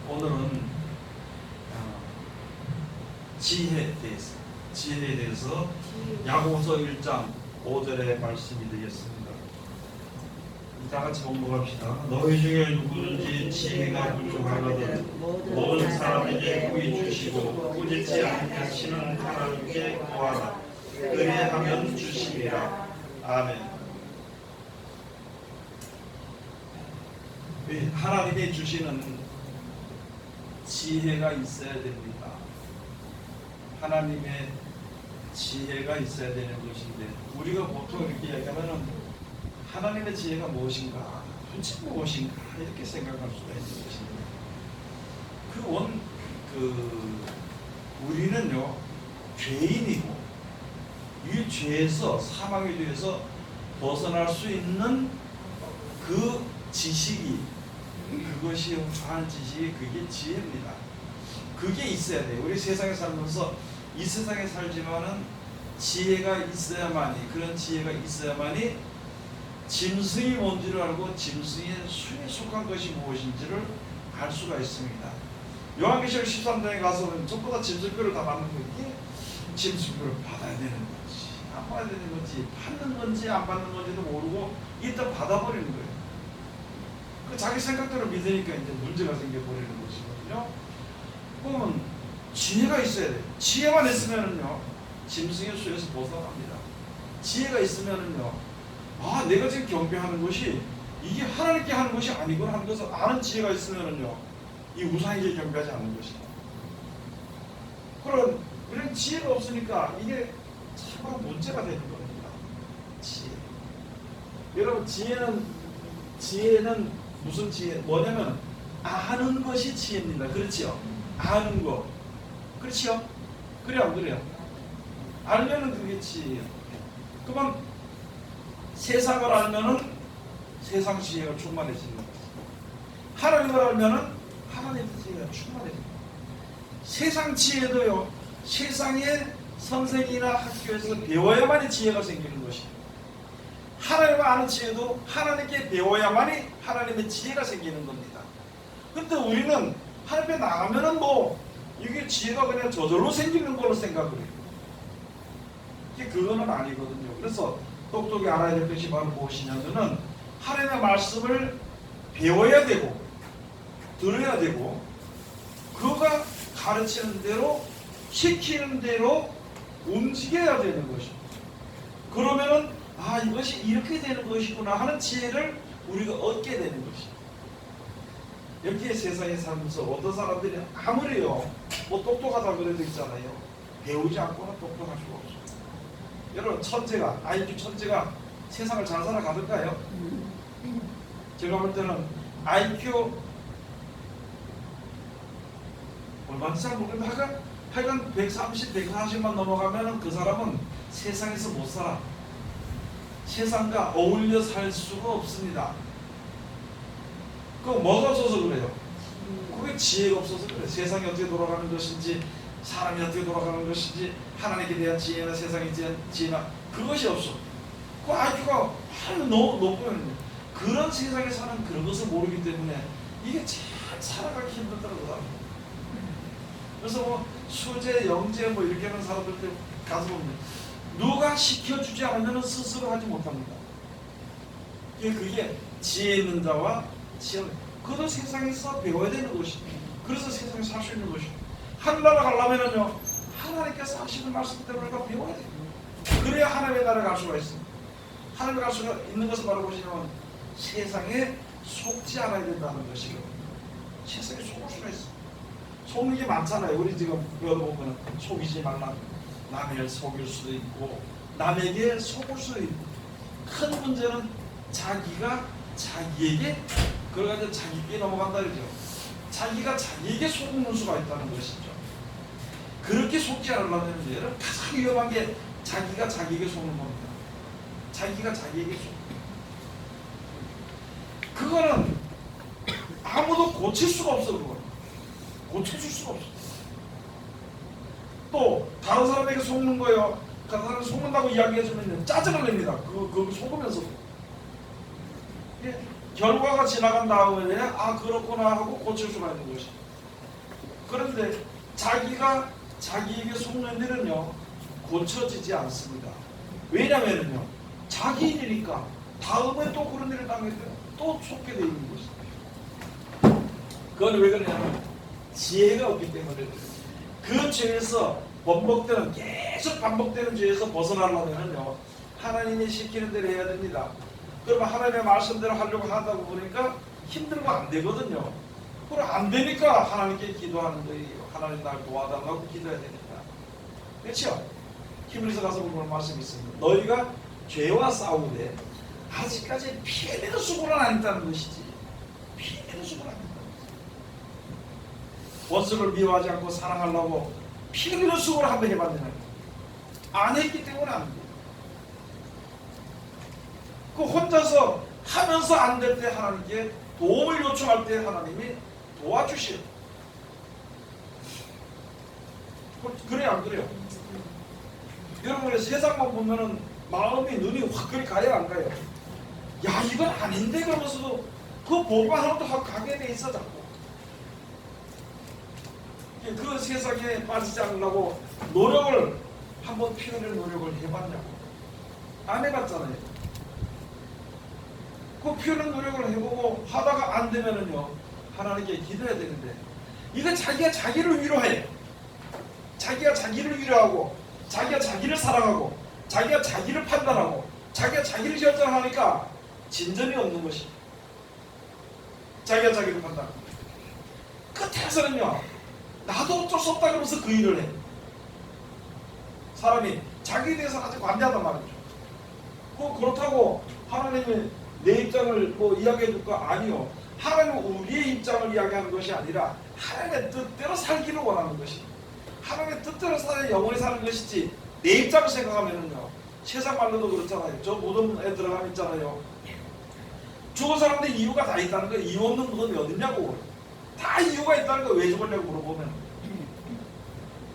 오늘은 지혜에 대해서 야고보서 1장 5절의 말씀이 되겠습니다. 다 같이 공부합시다. 너희 중에 누구든지 지혜가 부족하거든 모든 사람에게 구히 주시고 꾸짖지 않게 하시는 하나님께 구하라. 그리하면 주시리라. 아멘. 하나님이 주시는 지혜가 있어야 됩니다. 하나님의 지혜가 있어야 되는 것인데, 우리가 보통 이렇게 얘기하면 하나님의 지혜가 무엇인가, 도대체 무엇인가 이렇게 생각할 수가 있는 것입니다. 우리는요 죄인이고, 이 죄에서, 사망의 죄에서 벗어날 수 있는 그 지식이, 그것이 하는 지식이, 그게 지혜입니다. 그게 있어야 돼요. 우리 세상에 살면서 이 세상에 살지만은 지혜가 있어야만이, 그런 지혜가 있어야만이 짐승이 뭔지를 알고 짐승의 수에 속한 것이 무엇인지를 알 수가 있습니다. 요한계시록 13장에 가서는 전부 다 짐승뼈를 다 받는 거예요. 이게 짐승뼈를 받아야 되는 건지 안 받아야 되는 건지, 받는 건지 안 받는 건지도 모르고 일단 받아버리는 거예요. 자기 생각대로 믿으니까 이제 문제가 생겨버리는 것이거든요. 그러면 지혜가 있어야 돼요. 지혜만 있으면은요 짐승의 수에서 벗어납니다. 지혜가 있으면은요, 아, 내가 지금 경배하는 것이 이게 하나님께 하는 것이 아니구나 하는 것을 아는 지혜가 있으면은요, 이 우상에게 경배하지 않는 것이다. 그런 지혜가 없으니까 이게 참 문제가 되는 겁니다. 지혜. 여러분, 지혜는 무슨 지혜? 뭐냐면 아는 것이 지혜입니다. 그렇지요? 아는 거. 그렇지요? 그래요, 안 그래요? 알면은 그게 지혜예요. 그러면 세상을 알면은 세상 지혜가 충만해지는 거죠. 하나님을 알면은 하나님의 지혜가 충만해집니다. 세상 지혜도요, 세상의 선생이나 학교에서 배워야만이 지혜가 생기는 것이에요. 하나님을 아는 지혜도 하나님께 배워야만이 하나님의 지혜가 생기는 겁니다. 그런데 우리는 하나님께 나가면은 이게 지혜가 그냥 저절로 생기는 걸로 생각을 해요. 이게 그거는 아니거든요. 그래서 똑똑히 알아야 될 것이 바로 무엇이냐면은 하나님의 말씀을 배워야 되고, 들어야 되고, 그가 가르치는 대로, 시키는 대로 움직여야 되는 것입니다. 그러면은 아, 이것이 이렇게 되는 것이구나 하는 지혜를 우리가 얻게 되는 것입니다. 여기에 세상에 살면서 어떤 사람들이 아무리요 똑똑하다 그래도 있잖아요, 배우지 않고는 똑똑할 수가 없어요. 여러분, 천재가, IQ 천재가 세상을 잘 살아가던가요? 제가 볼 때는 IQ 얼마인지 잘 모르겠는데 하여간 130, 140만 넘어가면 그 사람은 세상에서 못 살아. 세상과 어울려 살 수가 없습니다. 그거 뭐가 없어서 그래요? 그게 지혜가 없어서 그래요. 세상이 어떻게 돌아가는 것인지, 사람이 어떻게 돌아가는 것인지, 하나님께 대한 지혜나 세상에 대한 지혜나, 그것이 없어. 그 IQ가 너무 높으면 그런 세상에 사는 그런 것을 모르기 때문에 이게 잘 살아가기 힘들더라고요. 그래서 수재, 영재 이렇게 하는 사람들 가서 보면 누가 시켜주지 않으면 스스로 하지 못합니다. 그게 지혜 있는 자와 지혜, 그것도 세상에서 배워야 되는 것입니다. 그래서 세상에 살 수 있는 것입니다. 하늘나라 가려면요, 하나님께서 하시는 말씀대로 우리가 배워야 돼요. 그래야 하나님의 나라에 갈 수가 있습니다. 하나님에 갈 수가 있는 것을 바로 보시면 세상에 속지 않아야 된다는 것이거든요. 세상에 속을 수가 있어요. 속는 게 많잖아요. 우리 지금 여러분 속이지 말라, 남을 속일 수도 있고 남에게 속을 수도 있고, 큰 문제는 자기가 자기에게, 그래가지고 자기에게 넘어간다 그러죠. 자기가 자기에게 속는 수가 있다는 것이죠. 그렇게 속지 않으려면 여러분, 가장 위험한 게 자기가 자기에게 속는 겁니다. 자기가 자기에게 속. 그거는 아무도 고칠 수가 없어. 그거는 고쳐줄 수가 없어. 또 다른 사람에게 속는 거예요. 다른 사람이 속는다고 이야기해주면 짜증을 냅니다. 그거 속으면서도. 결과가 지나간 다음에 아 그렇구나 하고 고칠 수가 있는 것이. 그런데 자기가 자기에게 속는 일은요 고쳐지지 않습니다. 왜냐면은요 자기 일이니까 다음에 또 그런 일을 당할 때또 속게 되어 있는 것입니다. 그건 왜 그러냐면 지혜가 없기 때문에 그 죄에서 번복되는 계속 반복되는 죄에서 벗어나려면요 하나님이 시키는 대로 해야 됩니다. 그러면 하나님의 말씀대로 하려고 하다 보니까 힘들고 안 되거든요. 그럼 안 되니까 하나님께 기도하는 거예요. 하나님 날 도와달라고 기도해야 되니까. 그렇죠? 히브리서 가서 보면 말씀이 있습니다. 너희가 죄와 싸우되 아직까지 피 흘리는 수고는 안 했다는 것이지. 피 흘리는 수고는 안 했다는 것이지. 원수를 미워하지 않고 사랑하려고 피 흘리는 수고를 한번 해봤느냐. 안 했기 때문에 안 돼. 그 혼자서 하면서 안 될 때 하나님께 도움을 요청할 때 하나님이 도와주시오. 그래 안 그래요? 여러분 세상만 보면은 마음이 눈이 확 그리 가요 안 가요? 야 이건 아닌데 그러면서도 그 보고하는 것도 가게 돼 있어 자꾸. 그 세상에 빠지지 않으려고 노력을 한번 피우는 노력을 해봤냐고. 안 해봤잖아요. 그 피우는 노력을 해보고 하다가 안 되면은요 하나님께 기도해야 되는데 이건 자기가 자기를 위로해. 자기가 자기를 위로하고 자기가 자기를 사랑하고 자기가 자기를 판단하고 자기가 자기를 결정하니까 진전이 없는 것이. 자기가 자기를 판단하고 끝에서는요 나도 어쩔 수 없다 그러면서 그 일을 해. 사람이 자기에 대해서 아주 관대하단 말이죠. 그렇다고 하나님이 내 입장을 뭐 이야기해 줄까? 아니요. 하나님은 우리의 입장을 이야기하는 것이 아니라 하나님의 뜻대로 살기를 원하는 것이. 하나님의 뜻대로 살아야 영원히 사는 것이지 내 입장을 생각하면은요 세상 말로도 그렇잖아요. 저 무덤에 들어가면 있잖아요. 죽은 사람들 이유가 다 있다는 거예요. 이유 없는 무덤이 어딨냐고. 다 이유가 있다는 거예요. 왜 죽었냐고 물어보면.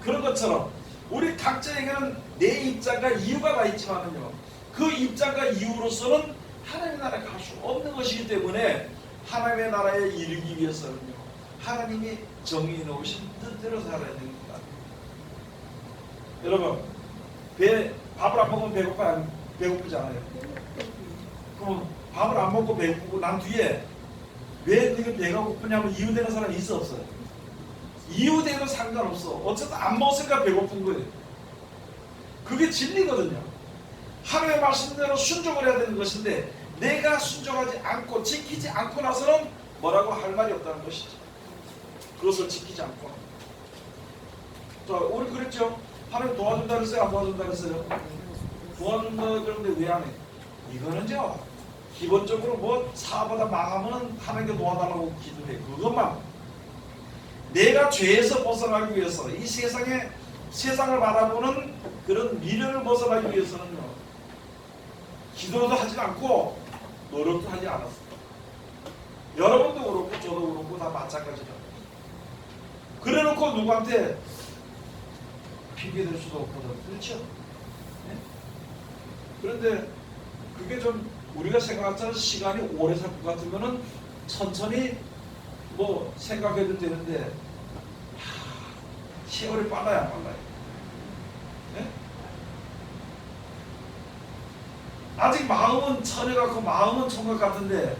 그런 것처럼 우리 각자에게는 내 입장과 이유가 다 있지만은요 그 입장과 이유로서는 하나님의 나라에 갈 수 없는 것이기 때문에 하나님의 나라에 이르기 위해서는요 하나님이 정의해 놓으신 뜻대로 살아야 됩니다. 여러분 밥을 안 먹으면 배고프지 않아요? 그럼 밥을 안 먹고 배고프고 난 뒤에 왜 네가 배가 고프냐면 이유되는 사람이 있어 없어요? 이유되는 상관없어. 어쨌든 안 먹었으니까 배고픈 거예요. 그게 진리거든요. 하나님의 말씀대로 순종을 해야 되는 것인데 내가 순종하지 않고 지키지 않고 나서는 뭐라고 할 말이 없다는 것이죠. 그것을 지키지 않고. 자, 우리 그랬죠? 하나님 도와준다 그랬어요? 안 도와준다 그랬어요? 도와준다 그러는데 왜 안 해? 이거는요 기본적으로 뭐 사업하다 망하면 하나님께 도와달라고 기도해. 그것만. 내가 죄에서 벗어나기 위해서 이 세상을 바라보는 그런 미련을 벗어나기 위해서는요 기도도 하지 않고 노력도 하지 않았어요. 여러분도 그렇고 저도 그렇고 다 마찬가지다. 그래놓고 누구한테 핑계댈 수도 없거든. 그렇죠? 네? 그런데 그게 좀 우리가 생각하는 시간이 오래 살 것 같으면은 천천히 뭐 생각해도 되는데 세월이 빨라요. 네? 아직 마음은 처녀 같고 마음은 총각 같은데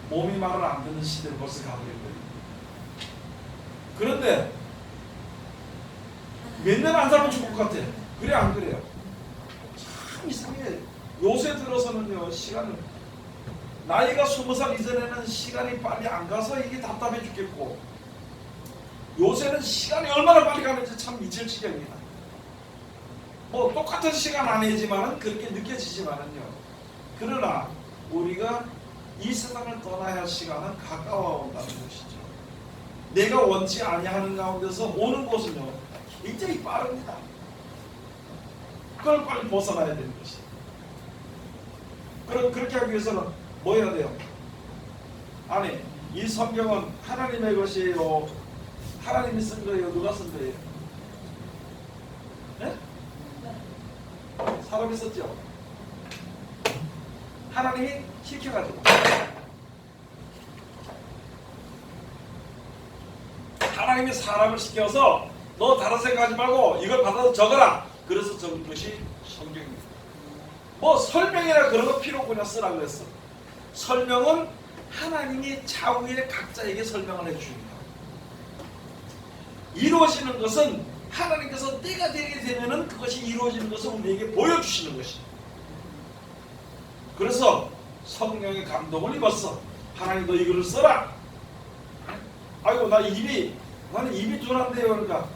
몸이 말을 안 듣는 시대를 벌써 가버린 거예요. 그런데 몇 년 안 살면 죽을 것 같아. 그래 안 그래요? 참 이상해. 요새 들어서는요 시간은 나이가 20살 이전에는 시간이 빨리 안 가서 이게 답답해 죽겠고 요새는 시간이 얼마나 빨리 가는지 참 미칠 지경이다. 뭐 똑같은 시간 안이지만은 그렇게 느껴지지만은요. 그러나 우리가 이 세상을 떠나야 할 시간은 가까워 온다는 것이죠. 내가 원치 아니하는 가운데서 오는 곳은요 굉장히 빠릅니다. 그걸 빨리 벗어나야 되는 것이죠. 그렇게 하기 위해서는 뭐 해야 돼요? 아니 이 성경은 하나님의 것이에요? 하나님이 쓴 거예요? 누가 쓴 거예요? 네? 사람이 썼죠? 하나님이 시켜가지고 하나님이 사람을 시켜서 너 다른 생각하지 말고 이걸 받아서 적어라. 그래서 적은 것이 성경입니다. 뭐 설명이나 그런 거 필요 없냐 쓰라 그랬어. 설명은 하나님이 차후에 각자에게 설명을 해주십니다. 이루어지는 것은 하나님께서 때가 되게 되면은 그것이 이루어지는 것을 우리에게 보여주시는 것입니다. 그래서 성령의 감동을 입었어. 하나님 너 이거를 써라. 아이고 나는 입이 둔한데요. 그러니까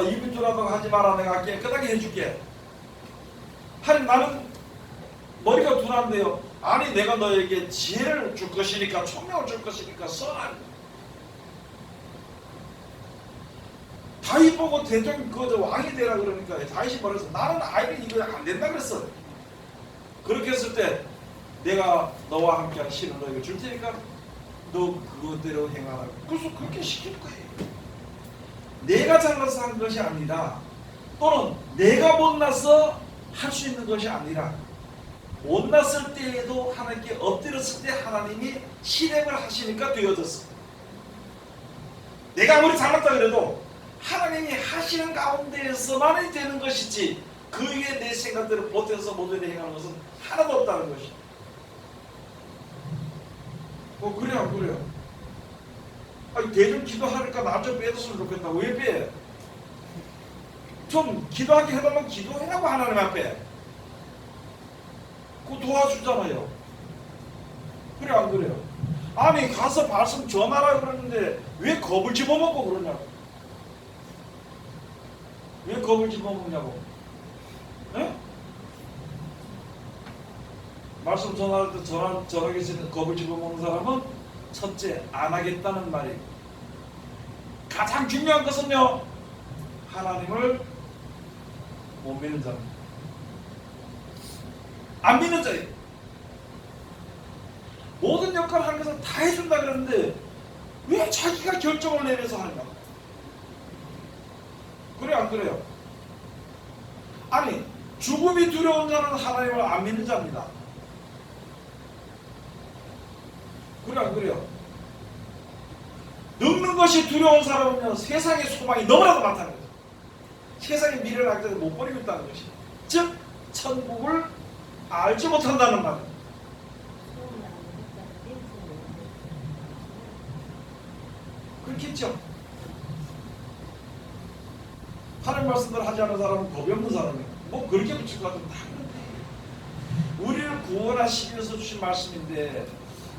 입이 둔하다고 하지 마라. 내가 깨끗하게 해줄게. 하나님 나는 머리가 둔한데요. 아니 내가 너에게 지혜를 줄 것이니까 총명을 줄 것이니까 써라. 다윗 보고 대장 왕이 되라 그러니까 다윗이 말해서 나는 아이를 이거 안 된다 그랬어. 그렇게 했을 때 내가 너와 함께한 신을 너에게 줄 테니까 너 그것대로 행하라. 그래서 그렇게 시킬 거예요. 내가 잘나서 한 것이 아니라 또는 내가 못나서 할 수 있는 것이 아니라 못났을 때에도 하나님께 엎드렸을 때 하나님이 실행을 하시니까 되어졌어. 내가 아무리 잘났다 그래도 하나님이 하시는 가운데에서만이 되는 것이지 그 위에 내 생각대로 보태서 모델에 행하는 것은 하나도 없다는 것이. 그래요 안 그래요? 아니 대중 기도하니까 나 좀 빼줬으면 좋겠다. 왜 빼? 좀 기도하게 해달라면 기도해라고 하나님 앞에. 그거 도와주잖아요. 그래 안 그래요? 아니 가서 말씀 전하라 그러는데 왜 겁을 집어먹고 그러냐고. 왜 겁을 집어먹냐고. 에? 말씀 전할 때 전하기 전에 겁을 집어먹는 사람은 첫째 안 하겠다는 말이. 가장 중요한 것은요 하나님을 못 믿는 자입니다. 안 믿는 자예요. 모든 역할을 하는 것은 다 해준다 그러는데 왜 자기가 결정을 내려서 하냐. 그래 안 그래요? 아니 죽음이 두려운 자는 하나님을 안 믿는 자입니다. 그래 안 그래요? 늙는 것이 두려운 사람은요 세상의 소망이 너무나도 많다는 거죠. 세상의 미래를 알기 때문에 못 버리고 있다는 것이. 즉 천국을 알지 못한다는 말입니다. 그렇겠죠. 하나님 말씀을 하지 않는 사람은 겁이 없는 사람이에요. 뭐 그렇게 붙일 것 같으면 다 그런데 우리를 구원하시기 위해서 주신 말씀인데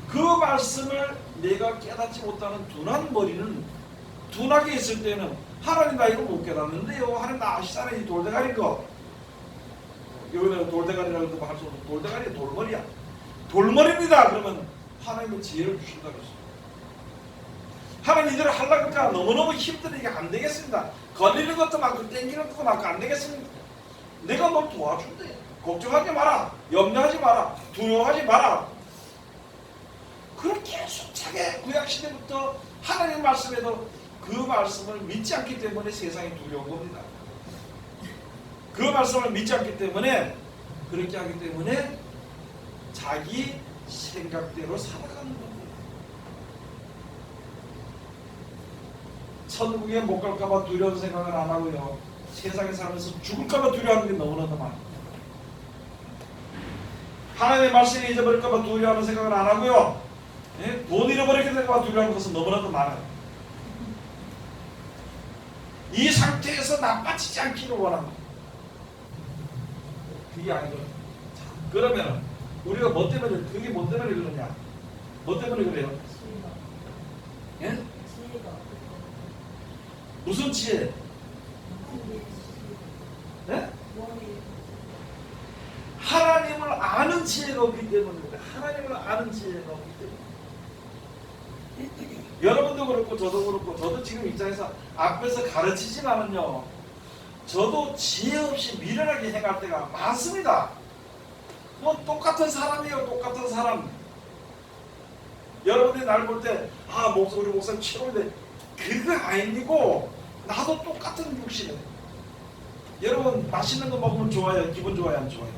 그 말씀을 내가 깨닫지 못하는 둔한 머리는 둔하게 있을 때는 하나님 나 이거 못 깨닫는데요. 하나님 나 아시잖아요. 이 돌대가리인 거. 여기다 돌대가리라고 해도 할 수 없는 돌대가리야 돌머리야. 돌머리입니다. 그러면 하나님은 지혜를 주신다 그랬어요. 하나님 이대로 하려니까 너무너무 힘드니까 안 되겠습니다. 걸리는 것도 많고 땡기는 것도 많고 안 되겠습니다. 내가 널 도와준대. 걱정하지 마라. 염려하지 마라. 두려워하지 마라. 그렇게 숨차게 구약시대부터 하나님 말씀에도 그 말씀을 믿지 않기 때문에 세상이 두려운 겁니다. 그 말씀을 믿지 않기 때문에 그렇게 하기 때문에 자기 생각대로 살아가는 겁니다. 천국에 못 갈까봐 두려운 생각을 안 하고요. 세상에 살면서 죽을까봐 두려워하는 게 너무나도 많아요. 하나님의 말씀을 잊어버릴까봐 두려워하는 생각을 안 하고요. 예? 돈 잃어버리게 될까봐 두려워하는 것은 너무나도 많아요. 이 상태에서 나빠지지 않기를 원합니다. 그게 아니거든요. 그러면 우리가 뭐 때문에 그게 뭐 때문에 그러냐? 뭐 때문에 그래요? 예? 무슨 지혜? 네? 하나님을 아는 지혜가 없기 때문에 그래. 하나님을 아는 지혜가 없기 때문에. 여러분도 그렇고 저도 그렇고 저도 지금 입장에서 앞에서 가르치지만은요 저도 지혜 없이 미련하게 행할 때가 많습니다. 뭐 똑같은 사람이에요. 똑같은 사람. 여러분들이 날 볼 때 우리 목사님 최고인데 그거 아니고 나도 똑같은 육신이에요. 여러분 맛있는 거 먹으면 좋아요? 기분 좋아요? 안 좋아요?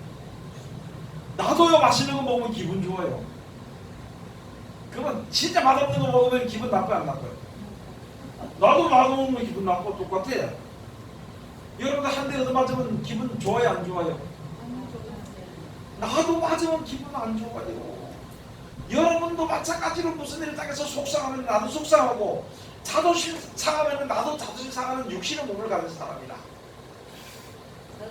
나도요 맛있는 거 먹으면 기분 좋아요. 그러면 진짜 맛없는 거 먹으면 기분 나빠요? 안 나빠요? 나도 먹으면 기분 나쁘고 똑같아. 여러분들 한 대 얻어맞으면 기분 좋아요 안 좋아요? 나도 맞으면 기분 안 좋아요. 여러분도 마찬가지로 무슨 일을 당해서 속상하면 나도 속상하고, 자존심 상하면 나도 자존심 상하는 육신의 몸을 가진 사람이다.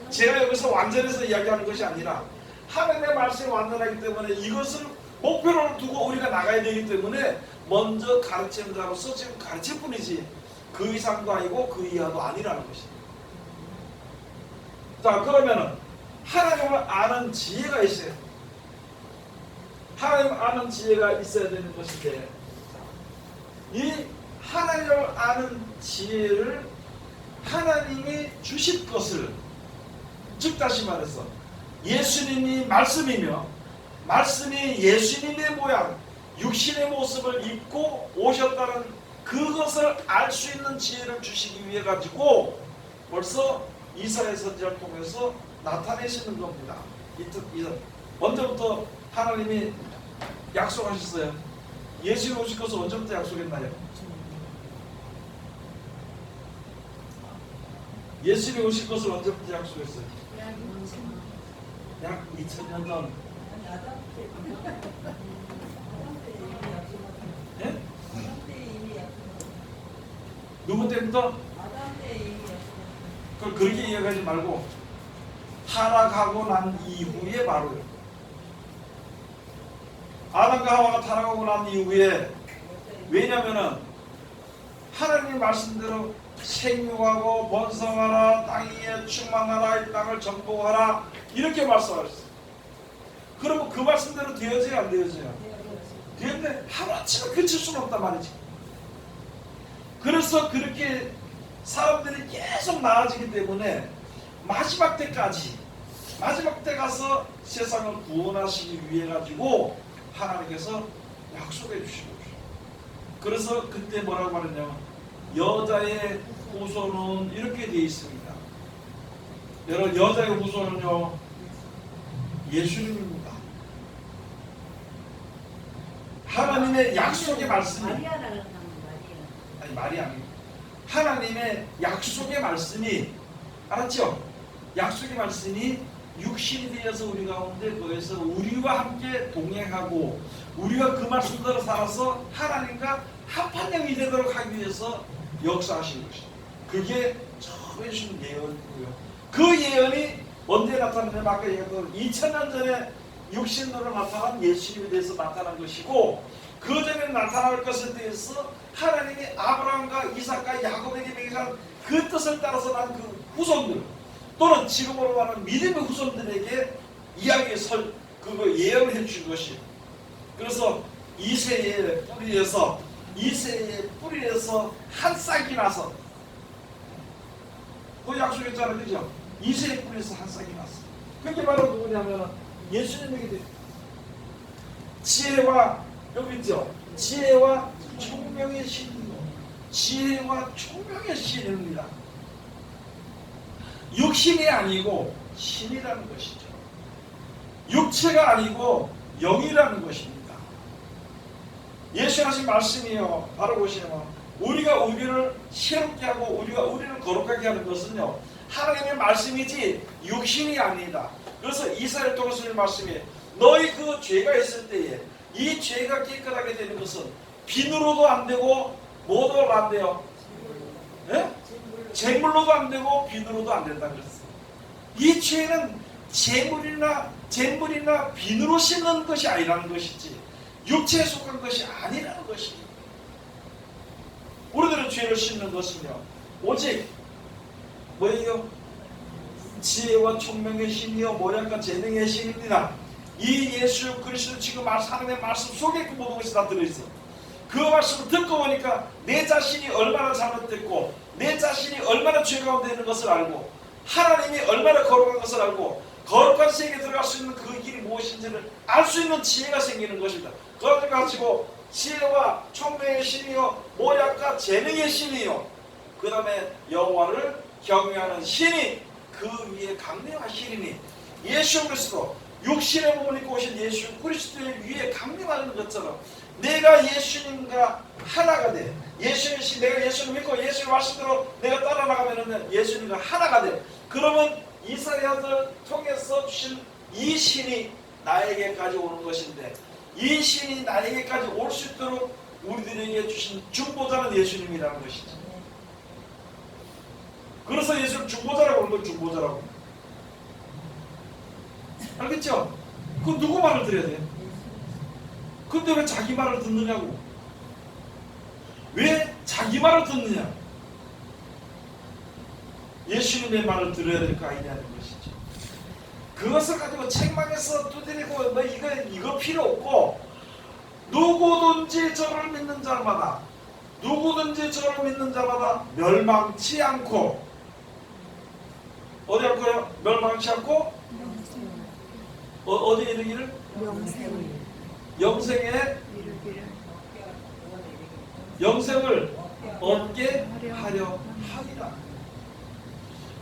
제가 여기서 완전해서 이야기하는 것이 아니라 하나님의 말씀이 완전하기 때문에 이것을 목표로 두고 우리가 나가야 되기 때문에 먼저 가르치는 자로서 지금 가르칠 뿐이지 그 이상도 아니고 그 이하도 아니라는 것입니다. 자, 그러면은 하나님을 아는 지혜가 있어요. 하나님을 아는 지혜가 있어야 되는 것인데, 이 하나님을 아는 지혜를 하나님이 주실 것을, 즉 다시 말해서 예수님이 말씀이며 말씀이 예수님의 모양, 육신의 모습을 입고 오셨다는 그것을 알 수 있는 지혜를 주시기 위해 가지고 벌써 이사야 선지자를 통해서 나타내시는 겁니다. 먼저부터 하나님이 약속하셨어요. 예수님 오실 것을 언제부터 약속했나요? 예수님 오실 것을 언제부터 약속했어요? 약 2000년 전. 예? 누구 때부터? 그걸 그렇게 이야기하지 말고 타락하고 난 이후에 바로요. 아담과 하와가 타락하고 난 이후에, 왜냐면은 하나님 말씀대로 생육하고 번성하라, 땅 위에 충만하라, 이 땅을 정복하라 이렇게 말씀하셨어요. 그러면 그 말씀대로 되어져야 안 되어져요? 되었는데 하루아침에 그칠 수는 없단 말이지. 그래서 그렇게 사람들이 계속 나아지기 때문에 마지막 때까지, 마지막 때 가서 세상을 구원하시기 위해 가지고 하나님께서 약속해 주시고, 그래서 그때 뭐라고 말했냐면 여자의 후손은 이렇게 되어 있습니다. 여러분, 여자의 후손은요 예수님입니다. 하나님의 약속의 말씀이, 아니 말이 아니에요. 하나님의 약속의 말씀이, 알았죠? 약속의 말씀이 육신이 되어서 우리 가운데 거기서 우리와 함께 동행하고 우리가 그 말씀대로 살아서 하나님과 합한 영이 되도록 하기 위해서 역사하신 것입니다. 그게 처음에 주신 예언이고요. 그 예언이 언제 나타났냐면 아까 얘기했던 2000년 전에 육신으로 나타난 예수님에 대해서 나타난 것이고, 그 전에 나타날 것에 대해서 하나님이 아브라함과 이삭과 야곱에게 명한 그 뜻을 따라서 난 그 후손들, 또는 지금으로 말하는 믿음의 후손들에게 그거 예언을 해주신 것이, 그래서 이새의 뿌리에서 한 싹이 나서, 그 약속했잖아요, 그죠? 이새의 뿌리에서 한 싹이 났어. 그게 바로 누구냐면 예수님에게 지혜와, 여기 있죠? 지혜와 총명의 신이요. 지혜와 총명의 신입니다. 육신이 아니고 신이라는 것이죠. 육체가 아니고 영이라는 것입니다. 예수 하신 말씀이요, 바로 보시면 우리가 우리를 새롭게 하고 우리를 거룩하게 하는 것은요 하나님의 말씀이지 육신이 아니다. 그래서 이사야를 통해서 말씀이, 너희 그 죄가 있을 때에 이 죄가 깨끗하게 되는 것은 비누로도 안 되고 뭐도 안 돼요? 예? 재물로도 안 되고 비누로도 안 된다 그랬어요. 이 죄는 재물이나 비누로 씻는 것이 아니라는 것이지 육체에 속한 것이 아니라는 것입니다. 우리들은 죄를 씻는 것은요 오직 뭐예요? 지혜와 총명의 신이요 모략과 재능의 신입니다. 이 예수 그리스도 지금 하나님의 말씀 속에 그 모든 것이 다 들어있어. 그 말씀을 듣고 보니까 내 자신이 얼마나 잘못됐고 내 자신이 얼마나 죄 가운데 있는 것을 알고 하나님이 얼마나 거룩한 것을 알고 거룩한 세계에 들어갈 수 있는 그 길이 무엇인지를 알 수 있는 지혜가 생기는 것입니다. 그걸 가지고 지혜와 총명의 신이요 모략과 재능의 신이요 그 다음에 여호와를 경외하는 신이 그 위에 강림하시리니, 예수 그리스도 육신의 몸을 입고 오신 예수 그리스도의 위에 강림하는 것처럼 내가 예수님과 하나가 돼. 내가 예수님 믿고 예수님 말씀대로 내가 따라 나가면 예수님과 하나가 돼. 그러면 이사야를 통해서 주신 이 신이 나에게까지 오는 것인데, 이 신이 나에게까지 올 수 있도록 우리들에게 주신 중보자는 예수님이라는 것이죠. 그래서 예수를 중보자라고 하는 걸 중보자라고. 알겠죠? 그 누구 말을 들어야 돼? 근데 왜 자기 말을 듣느냐고. 왜 자기 말을 듣느냐? 예수님의 말을 들어야 될 거 아니냐는 것이죠. 그것을 가지고 책망해서 두드리고 뭐 이거 필요 없고, 누구든지 저를 믿는 자마다 멸망치 않고, 어디 않고요? 멸망치 않고 어디 이르기를? 영생을 얻게 하려 하리라.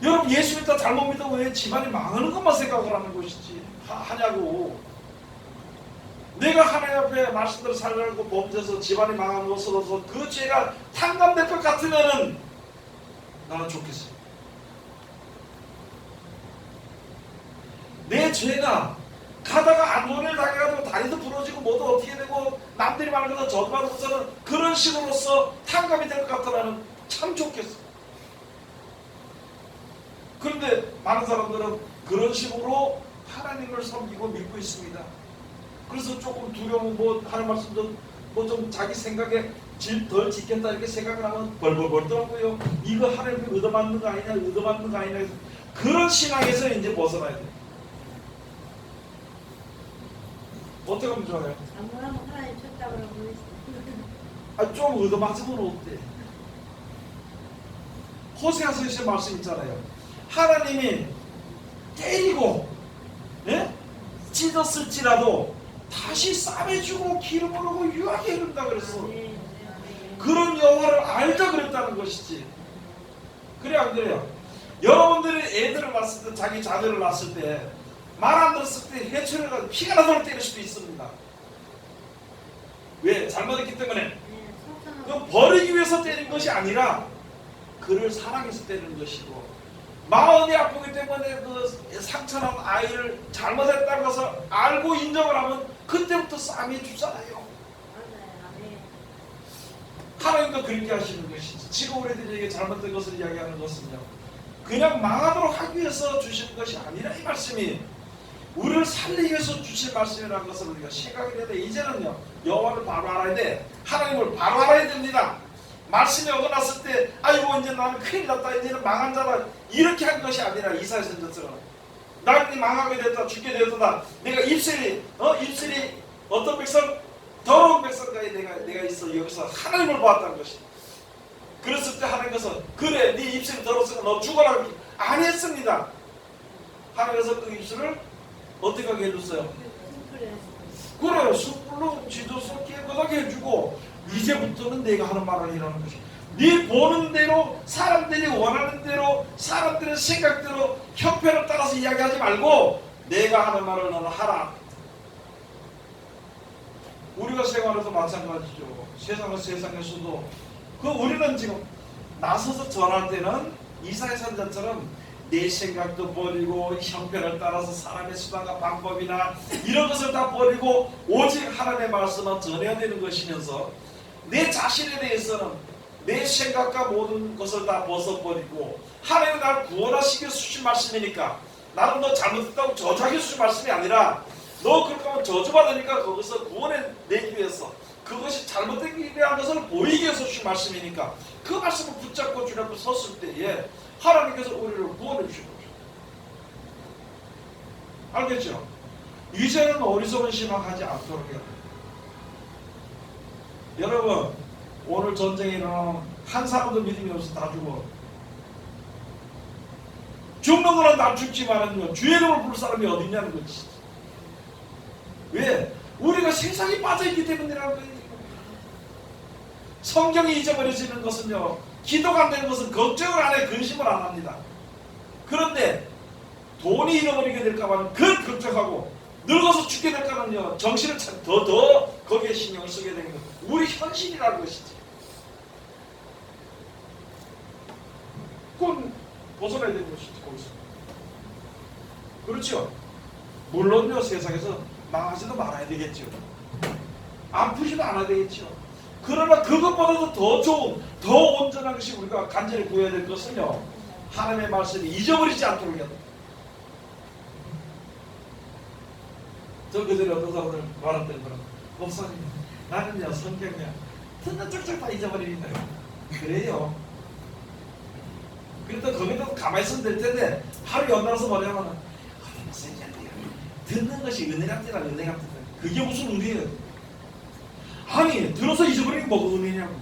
여러분, 예수 믿다 잘못 믿다고 왜 집안이 망하는 것만 생각을 하는 것이지 하냐고. 내가 하나님 앞에 말씀대로 살려고 범죄해서 집안이 망하는 것으로서 그 죄가 탕감될 것 같으면은 나는 좋겠어. 내 죄가 가다가 안전을 당해가지고 다리도 부러지고 뭐도 어떻게 되고 남들이 말하는 것도 저주받아서는 그런 식으로서 탕감이 될 것 같으면 참 좋겠어. 그런데 많은 사람들은 그런 식으로 하나님을 섬기고 믿고 있습니다. 그래서 조금 두려운 하는 말씀도 좀 자기 생각에 덜 짓겠다 이렇게 생각을 하면 벌벌벌 떨고요. 이거 하나님이 얻어맞는 거 아니냐. 그런 신앙에서 이제 벗어나야 돼. 어떻게 하면 좋아요? 아무나 하나님 쳤다고 그러고 좀 얻어맞으면 어때? 호세아서의 말씀 있잖아요. 하나님이 때리고 찢었을지라도 다시 쌈해주고 기름 부르고 유하게 해준다 그랬어. 그런 여호와를 알자 그랬다는 것이지. 그래 안 그래요? 여러분들이 애들을 낳았을 때, 자기 자녀를 낳았을 때 말 안 들었을 때 해초를 가지고 피가 나도록 때릴 수도 있습니다. 왜? 잘못했기 때문에. 그 버리기 위해서 때린 것이 아니라 그를 사랑해서 때리는 것이고, 마음이 아프기 때문에 그 상처난 아이를 잘못했다는 것을 알고 인정을 하면 그때부터 쌈해 주잖아요. 하나님도 그렇게 하시는 것이지. 지금 우리들에게 잘못된 것을 이야기하는 것은요, 그냥 망하도록 하기 위해서 주시는 것이 아니라 이 말씀이 우리를 살리기 위해서 주신 말씀이라는 것을 우리가 생각해야 돼. 이제는요, 여호와를 바로 알아야 돼. 하나님을 바로 알아야 됩니다. 말씀이 어긋났을 때 아이고 이제 나는 큰일 났다, 이제는 망한 자다, 이렇게 한 것이 아니라 이사야 선지자처럼 나는 망하게 됐다, 죽게 되었다, 내가 입술이 어떤 백성? 더러운 백성까지 내가 있어. 여기서 하나님을 보았다는 것이. 그랬을 때 하나님께서 그래 네 입술이 더러웠으니까 너 죽어라 안 했습니다. 하나님께서 그 입술을 어떻게 하게 해줬어요? 그래요. 숯불로 쥐도서 깨끗하게 해주고, 이제부터는 내가 하는 말을 이라는 것이. 네 보는 대로, 사람들이 원하는 대로, 사람들의 생각대로 형편을 따라서 이야기하지 말고 내가 하는 말을 너는 하라. 우리가 생활해도 마찬가지죠. 세상에서도 우리는 지금 나서서 전할 때는 이사야 선지자처럼 내 생각도 버리고 형편을 따라서 사람의 수단과 방법이나 이런 것을 다 버리고 오직 하나님의 말씀만 전해야 되는 것이면서, 내 자신에 대해서는 내 생각과 모든 것을 다 벗어버리고 하나님이 나를 구원하시기 위해서 주신 말씀이니까, 나는 너 잘못했다고 저주하기 위해서 주신 말씀이 아니라 너 그렇게 하면 저주받으니까 거기서 구원해내기 위해서, 그것이 잘못된 일이라는 것을 보이기 위해서 주신 말씀이니까 그 말씀을 붙잡고 주님 앞에 섰을 때에 하나님께서 우리를 구원해 주신 거죠. 알겠죠? 이제는 어리석은 신앙하지 않도록 해야 돼요. 여러분, 오늘 전쟁에 일어나면 한 사람도 믿음이 없어 다 죽어. 죽는 거는 다 죽지만은요, 주의 이름을 부를 사람이 어디 있냐는 거지. 왜? 우리가 세상에 빠져있기 때문이라는 거예요. 성경이 잊어버려지는 것은요, 기도가 안 되는 것은 걱정을 안 해, 근심을 안 합니다. 그런데 돈이 잃어버리게 될까봐 그 걱정하고, 늙어서 죽게 될까는요 정신을 더 거기에 신경을 쓰게 되는 거 우리 현실이라는 것이지. 그건 벗어나야 되는 것이지 거기서. 그렇죠. 물론요 세상에서 망하지도 말아야 되겠죠. 아프지도 않아야 되겠죠. 그러나 그것보다도 더 좋은 더 온전한 것이 우리가 간절히 구해야 될 것은요 하나님의 말씀이 잊어버리지 않도록 해야 돼. 저 그전에 어떤 사람들 말했던 거는 목사님 나는요 성경이야 듣는 척척 다 잊어버립니다. 그래요. 그래도 거기도 가만히 있으면 될 텐데 하루 연달아서 뭐냐면 듣는 것이 은혜 같더라 은혜 같더라. 그게 무슨 은혜예요? 아니 들어서 잊어버리는 게 뭐가 은혜냐고.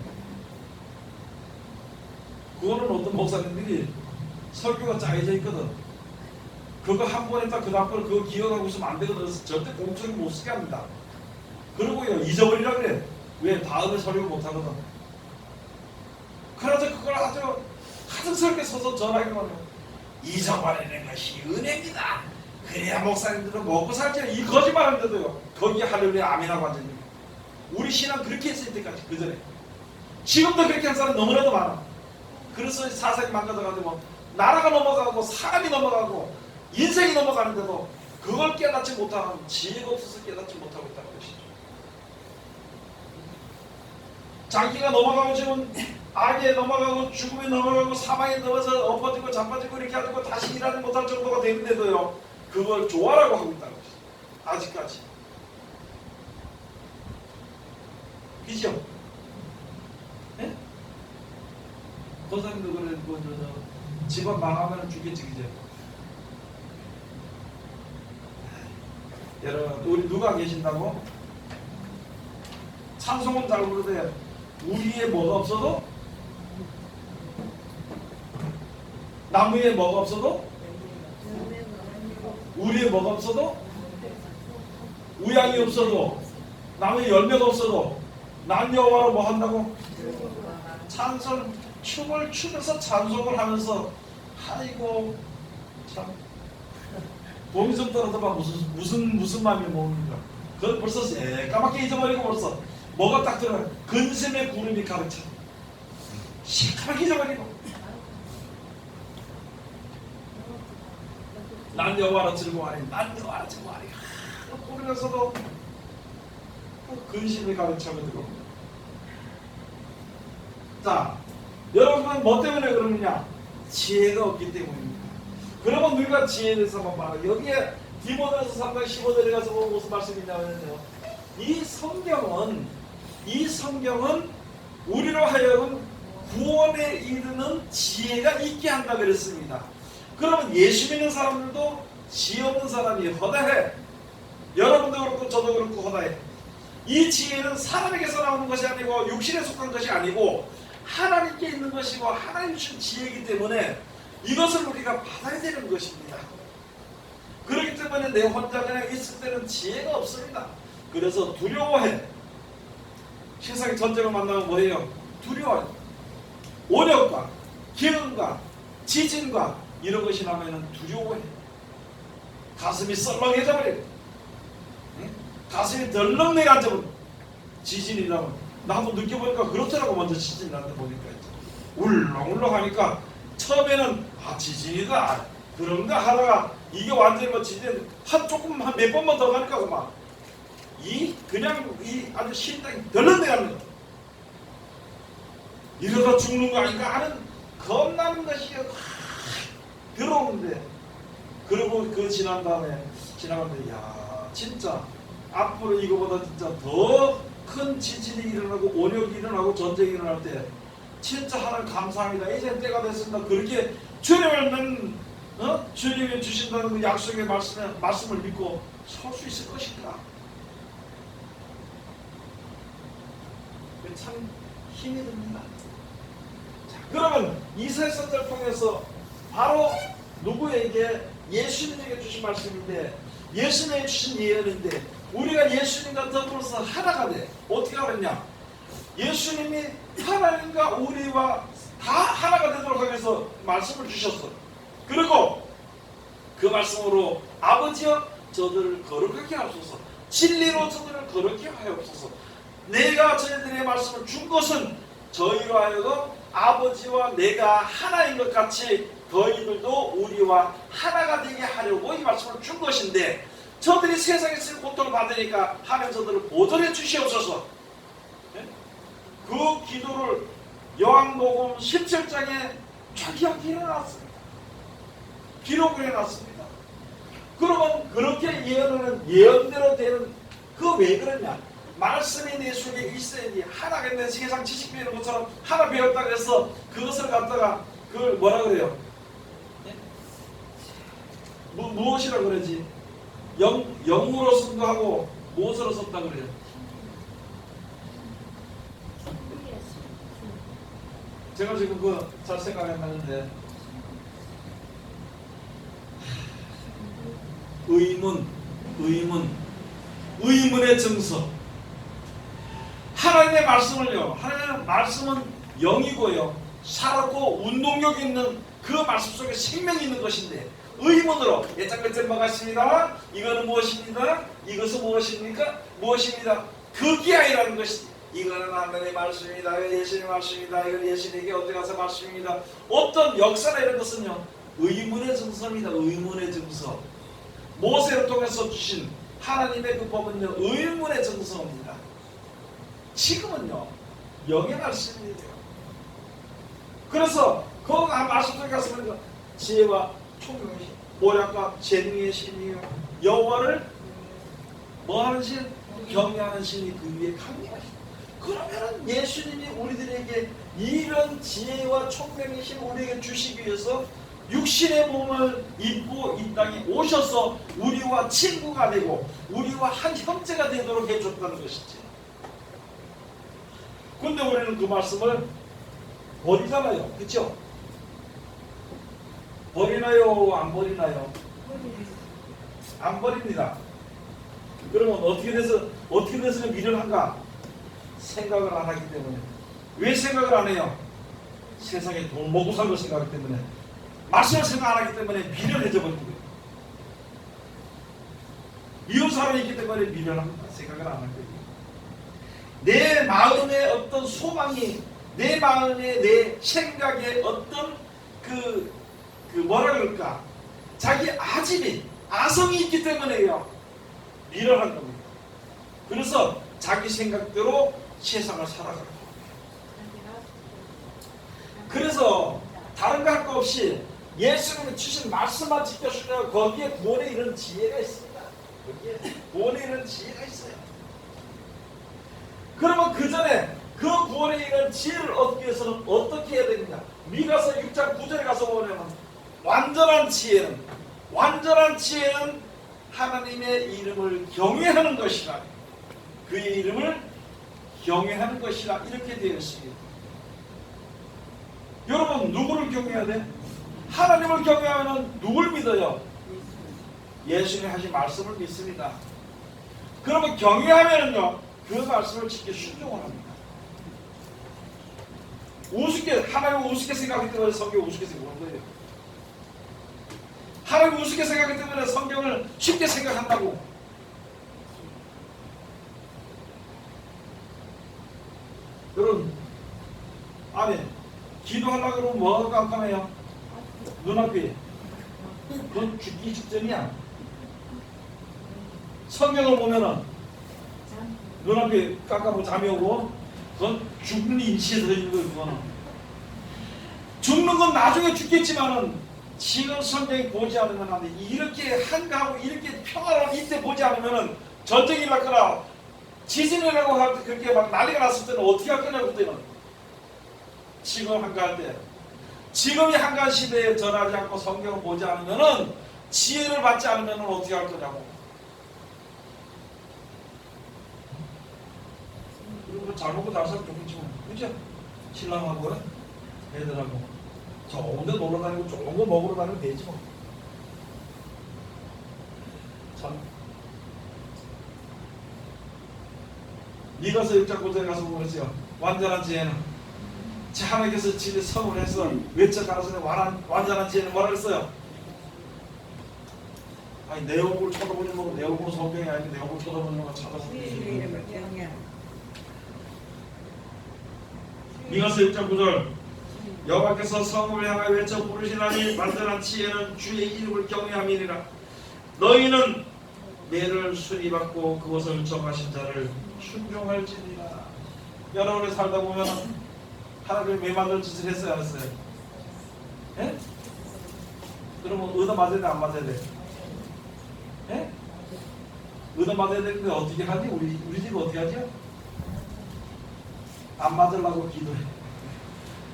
그거는 어떤 목사님들이 설교가 짜여져 있거든. 그거 한 번 했다 그 다음번에 그거 기억하고 있으면 안 되거든. 절대 공통이 못 쓰게 합니다. 그러고요 잊어버리라 그래. 왜? 다음에 설교 못 하거든. 그래서 그걸 아주 가슴스럽게 서서 전하기만 해요. 잊어버리는 것이 은혜입니다. 그래야 목사님들은 먹고 살지. 이 거짓말 하는데도요 거기에 할렐루야 아멘하고 앉아있는. 우리 신앙 그렇게 했을 때까지 그 전에. 지금도 그렇게 한 사람 너무나도 많아. 그래서 사상이 망가져가지고 나라가 넘어가고 사람이 넘어가고 인생이 넘어가는데도 그걸 깨닫지 못하는 지혜가 없어서 깨닫지 못하고 있다는 것이죠. 장기가 넘어가고 지금 악에 넘어가고 죽음에 넘어가고 사망에 넘어서 엎어지고 자빠지고 이렇게 하고 다시 일하지 못할 정도가 되는데도요 그걸 좋아라고 하고 있다는 것이죠. 아직까지. 그죠? 예? 권사님도 그래 집안 망하면 죽겠지 그죠? 여러분 우리 누가 계신다고? 찬송은 잘 부르되 우리에 뭐가 없어도 나무에 뭐가 없어도 우리에 뭐가 없어도 우양이 없어도 나무에 열매가 없어도 난 여호와로 뭐 한다고? 찬송 춤을 추면서 찬송을 하면서 아이고 참 봄이 좀 떨어져봐 무슨 마음이 먹는가. 그걸 벌써 까맣게 잊어버리고 벌써 뭐가 딱 들어가 근심의 구름이 가득 차 시커멓게 잊어버리고 난 여호와로 즐거워하리 난 여호와로 즐거워하리 부르면서도 근심이 가득 차거든요. 자 여러분은 뭐 때문에 그러느냐? 지혜가 없기 때문입니다. 그러면 우리가 지혜에 대해서 한번 말해. 여기에 디모데서 3장 15절에 가서 보면 무슨 말씀이 나오는데요. 이 성경은 우리로 하여금 구원에 이르는 지혜가 있게 한다 그랬습니다. 그러면 예수 믿는 사람들도 지혜 없는 사람이 허다해. 여러분도 그렇고 저도 그렇고 허다해. 이 지혜는 사람에게서 나오는 것이 아니고 육신에 속한 것이 아니고 하나님께 있는 것이고 하나님 주신 지혜이기 때문에 이것을 우리가 받아야 되는 것입니다. 그렇기 때문에 내 혼자 그냥 있을 때는 지혜가 없습니다. 그래서 두려워해. 세상의 전쟁을 만나면 뭐예요? 두려워해. 원역과 기근과 지진과 이런 것이 나면 두려워해. 가슴이 썰렁해져 버려요. 가슴이 덜렁내게 앉아버려. 지진이 나면 나 한번 느껴보니까 그렇더라고. 먼저 지진이 나는데 보니까 울렁울렁 하니까 처음에는 지진이다 그런가 하다가 이게 완전히 뭐 지진 한 몇 번만 더 가니까 그만 그냥 아주 심장이 덜렁내게 하는 거야. 이러다 죽는 거 아닌가 하는 겁나는 것이 들어오는데 그리고 그 지난 다음에 지나가는데 야 진짜 앞으로 이거보다 진짜 더 큰 지진이 일어나고 원역이 일어나고 전쟁이 일어날 때 진짜 하나님 감사합니다. 이제 때가 됐습니다. 그렇게 주님을 주님이 주신다는 그 약속의 말씀을 믿고 설 수 있을 것인가. 참 힘이 듭니다. 자, 그러면 이사야 선지자를 통해서 바로 누구에게 예수님에게 주신 말씀인데 예수님에게 주신 예언인데 우리가 예수님과 더불어서 하나가 돼. 어떻게 하느냐? 예수님이 하나님과 우리와 다 하나가 되도록 하기 위해서 말씀을 주셨어요. 그리고 그 말씀으로 아버지여 저들을 거룩하게 하옵소서. 진리로 저들을 거룩하게 하옵소서. 내가 저희들의 말씀을 준 것은 저희로 하여금 아버지와 내가 하나인 것 같이 너희들도 우리와 하나가 되게 하려고 이 말씀을 준 것인데 저들이 세상에서 고통을 받으니까 하면 저들을 보존해 주시옵소서. 그 기도를 요한복음 17장에 자기한테 일어났습니다. 기록을 해놨습니다. 그러면 그렇게 예언하는 예언대로 되는 그 왜 그러냐? 말씀이 내 속에 있어야지. 하나가 있는 세상 지식 배우는 것처럼 하나 배웠다고 해서 그것을 갖다가 그걸 뭐라 그래요? 무엇이라 그러지? 영으로 선도하고 무엇으로 썼다 그래요? 제가 지금 그 잘 생각이 안 나는데 의문의 증서. 하나님의 말씀을요. 하나님의 말씀은 영이고요. 살았고 운동력 있는 그 말씀 속에 생명이 있는 것인데 의문으로 예찬 뭐가 있습니다. 이거는 무엇입니다. 이것은 무엇입니까? 무엇입니다. 그게 아니라는 것이 이거는 하나님의 말씀입니다. 이건 예수님의 말씀입니다. 이건 예수님에게 어디 가서 말씀입니다. 어떤 역사나 이런 것은요. 의문의 증서입니다. 의문의 증서. 모세를 통해서 주신 하나님의 그 법은요. 의문의 증서입니다. 지금은요. 영의 말씀이에요. 그래서 그 말씀 속에 가서는 지혜와 총명의 모략과 재능의 신이요. 여호와를 뭐하는 신? 경외하는 신이 그 위에 강림하시다. 그러면은 예수님이 우리들에게 이런 지혜와 총명의 신 우리에게 주시기 위해서 육신의 몸을 입고 이 땅에 오셔서 우리와 친구가 되고 우리와 한 형제가 되도록 해줬다는 것이지. 근데 우리는 그 말씀을 버리잖아요. 그렇죠? 버리나요? 안 버리나요? 안 버립니다. 그러면 어떻게 돼서 미련한가? 생각을 안 하기 때문에. 왜 생각을 안 해요? 세상에 돈 먹고 산 걸 생각하기 때문에. 말씀을 생각 안 하기 때문에 미련해져 버린 거예요. 미운 사람이 있기 때문에 미련합니다. 생각을 안 할 거예요. 내 마음에 어떤 소망이, 내 마음에 내 생각에 어떤 그 뭐라 그럴까? 자기 아성이 있기 때문에요. 미련한 겁니다. 그래서 자기 생각대로 세상을 살아가는 겁니다. 그래서 다른 거 할 거 없이 예수님이 주신 말씀만 지켜주면 거기에 구원에 이런 지혜가 있습니다. 거기에 구원에 이런 지혜가 있어요. 그러면 그 전에 그 구원에 이런 지혜를 얻기 위해서는 어떻게 해야 되느냐? 미가서 6장 9절에 가서 보면 완전한 지혜는 하나님의 이름을 경외하는 것이라. 그의 이름을 경외하는 것이라 이렇게 되어 있습니다. 여러분 누구를 경외해야 돼? 하나님을 경외하면 누굴 믿어요? 예수님이 하신 말씀을 믿습니다. 그러면 경외하면요 그 말씀을 지켜 순종을 합니다. 하나님을 우습게 생각하기 때문에 성경 우습게 생각하는 거예요. 하나님을 우습게 생각하기 때문에 성경을 쉽게 생각한다고. 여러분, 아멘. 기도하려고 그러면 뭐가 깜깜해요? 눈앞이. 그건 죽기 직전이야. 성경을 보면은 눈앞이 깜깜하고 잠이 오고 그건 죽는 인치에 들어있는 거예요. 그거는. 죽는 건 나중에 죽겠지만은 지금 성경이 보지 않으면 안 돼. 이렇게 한가하고 이렇게 평화로운 이때 보지 않으면은 전쟁이 났거나 지진이라고 할 때 그렇게 막 난리가 났을 때는 어떻게 할 거냐고 그때는. 지금 한가할 때. 지금이 한가한 시대에 전하지 않고 성경을 보지 않으면은 지혜를 받지 않으면은 어떻게 할 거냐고. 그리고 잘 먹고 잘 살면 좋겠지 뭐. 그죠? 신랑하고 애들하고. 좋은 데 놀러 다니고 좋은 거 먹으러 다니면 되지 뭐. 참. 미가서 6장 9절에 가서 보겠어요. 완전한 지혜는 하나님께서 진리 성을 해서 외쳐 가라사대 완전한 지혜는 뭐라 그랬어요? 아니 내 얼굴 쳐다보지 말고 내 얼굴 성경이 아니고 내 얼굴 쳐다보는 거 찾아보는 주의 거지. 이름을 경외하라. 미가서 6장 9절 여호와께서 성읍을 향하여 외쳐 부르시나니 만전한 지혜는 주의 이름을 경외함이니라. 너희는 매를 수리받고 그것을 정하신 자를 순종할지니라. 여러분이 살다 보면 하나님이 매 만들 짓을 했어요 안 했어요? 예? 그러면 얻어 맞아야 돼 안 맞아야 돼? 예? 얻어 맞아야 되는데 어떻게 하지? 우리 집 어떻게 하죠? 안 맞으려고 기도해.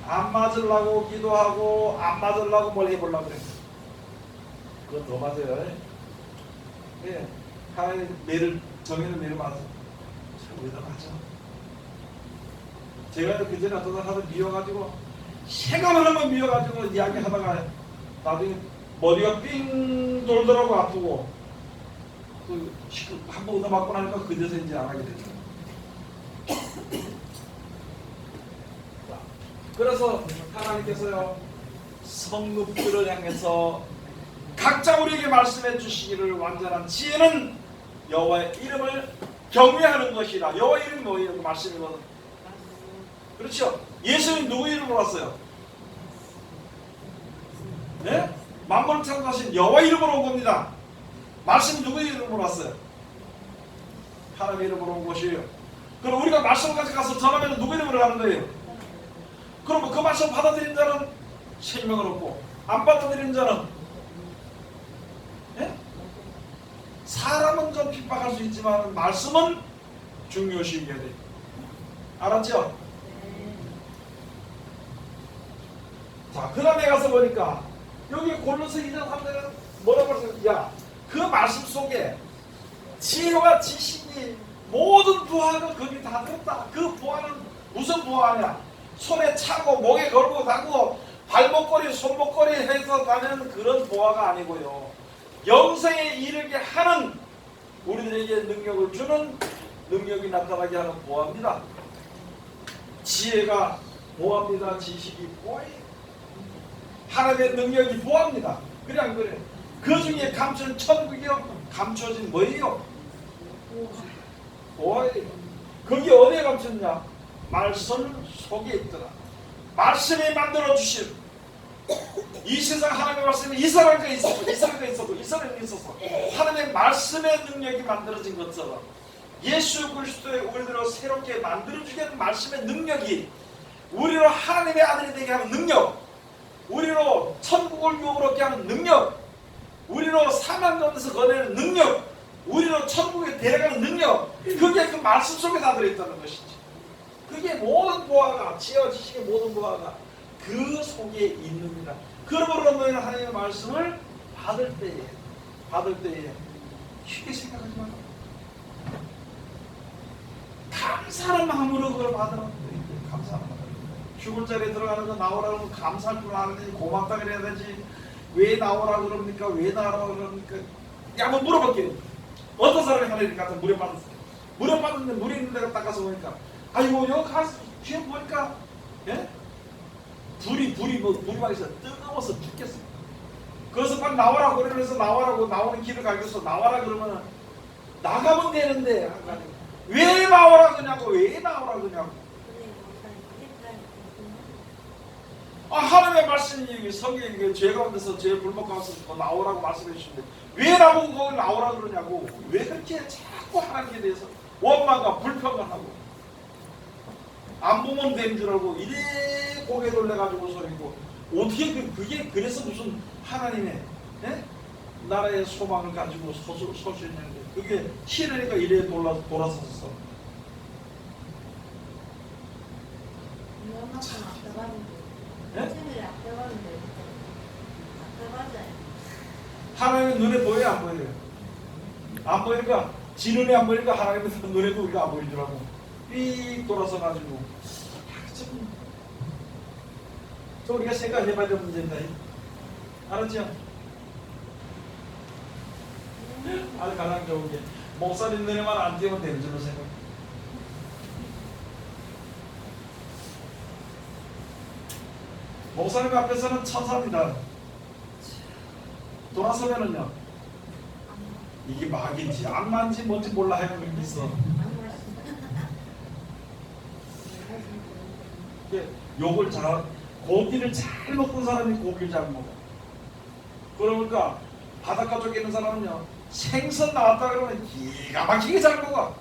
안 맞으려고 기도하고 안 맞으려고 뭘 해보려고 그래. 그건 더 맞아요. 예. 하나님 매를 정해는 매를 맞아. 참 의도 맞아. 제가 그전에 어떤 사람 하도 미워가지고 생각만 하면 미워가지고 이야기하다가 나중에 머리가 삥 돌더라고 아프고 한번 얻어 맞고 나니까 그제서 이제 안 하게 됐죠. 그래서 하나님께서요 성읍들을 향해서 각자 우리에게 말씀해 주시기를 완전한 지혜는 여호와의 이름을 경외하는 것이라. 여호와의 이름이 뭐예요? 그 말씀이거든. 그렇죠? 예수님 누구 이름으로 왔어요? 네? 만물을 창조하신 여호와 이름으로 온 겁니다. 말씀이 누구 이름으로 왔어요? 하나님의 이름으로 온 것이에요. 그럼 우리가 말씀까지 가서 전하면 누구 이름으로 가는 거예요? 그럼 그 말씀 받아들인 자는 생명을 얻고 안 받아들인 자는 예? 사람은 좀 핍박할 수 있지만 말씀은 중요시 여겨야 돼. 알았죠? 자, 그 다음에 가서 보니까 여기 골로새 2장 3절에 뭐라고 했어요? 야, 그 말씀 속에 지혜와 지식이 모든 부하가 거기 다 들었다. 그 부하는 무슨 부하냐? 손에 차고 목에 걸고 다고 발목걸이 손목걸이 해서 다니는 그런 보아가 아니고요. 영생에 이르게 하는 우리들에게 능력을 주는 능력이 나타나게 하는 보아입니다. 지혜가 보아입니다. 지식이 보아예요. 하나님의 능력이 보아입니다. 그래 안 그래? 그 중에 감춘 천국이요. 감춰진 뭐예요? 보아예요. 거기 어디에 감췄냐? 말씀 속에 있더라. 말씀이 만들어 주신 이 세상 하나님의 말씀이 이스라엘에 있었고 이스라엘에 있었고 이스라엘에 있었어. 하나님의 말씀의 능력이 만들어진 것처럼 예수 그리스도의 우리들을 새롭게 만들어주게 하는 말씀의 능력이 우리로 하나님의 아들이 되게 하는 능력, 우리로 천국을 유업으로 얻게 하는 능력, 우리로 사망 가운데서 거내는 능력, 우리로 천국에 데려가는 능력, 그게 그 말씀 속에 다 들어있다는 것이지. 그게 모든 보아가, 지혜와 지식의 모든 보아가 그 속에 있느니라. 그러므로 너희는 하나님의 말씀을 받을 때에 쉽게 생각하지 마라. 감사하는 마음으로 그걸 받으라. 감사하는 마음으로. 죽을 자리에 들어가는 거 나오라는 거 감사할 줄 알아야지. 고맙다 그래야 되지. 왜 나오라 그럽니까? 왜 나오라 그럽니까? 한번 물어볼게요. 어떤 사람이 하나님 같은 무료받았어요. 무료받았는데 물이 있는 데가 딱 가서 보니까 아이고 여기 가서 뒤에 보니까 예? 불이 막 있어. 뜨거워서 죽겠어. 그래서 빨리 나와라 그러면서 나와라고 나오는 길을 가르쳐서 나와라 그러면 나가면 되는데 왜 나오라 그러냐고. 왜 나오라 그러냐고. 하나님의 말씀이 성경에 죄 가운데서 죄 불법 가운데서 나오라고 말씀해 주시는데 왜 나보고 거기 나오라 그러냐고. 왜 그렇게 자꾸 하나님에 대해서 원망과 불평을 하고 안 보면 되는 줄 알고 이래 고개 돌려가지고 소리고 어떻게 그게 그래서 무슨 하나님의 나라의 소망을 가지고 설 수 있는데 그게 싫으니까 이래 돌아섰어. 하나님의 눈에 보여요 안 보여요? 안 보이니까 지 눈에 안 보이니까 하나님의 눈에도 우리가 안 보이더라고. 삑 돌아서 가지고 저 우리가 생각해봐야 될 문제입니다. 알았죠? 아주 가장 좋은 게 목사님 눈에만 안 띄우면 되는 줄로 생각. 목사님 앞에서는 천사입니다. 돌아서면은요 이게 마귀인지 악마인지 뭔지 몰라 하는 게 있어. 이게 욕을 잘, 고기를 잘 먹는 사람이 고기를 잘 먹어. 그러니까 바닷가 쪽에 있는 사람은요, 생선 나왔다 그러면 기가 막히게 잘 먹어.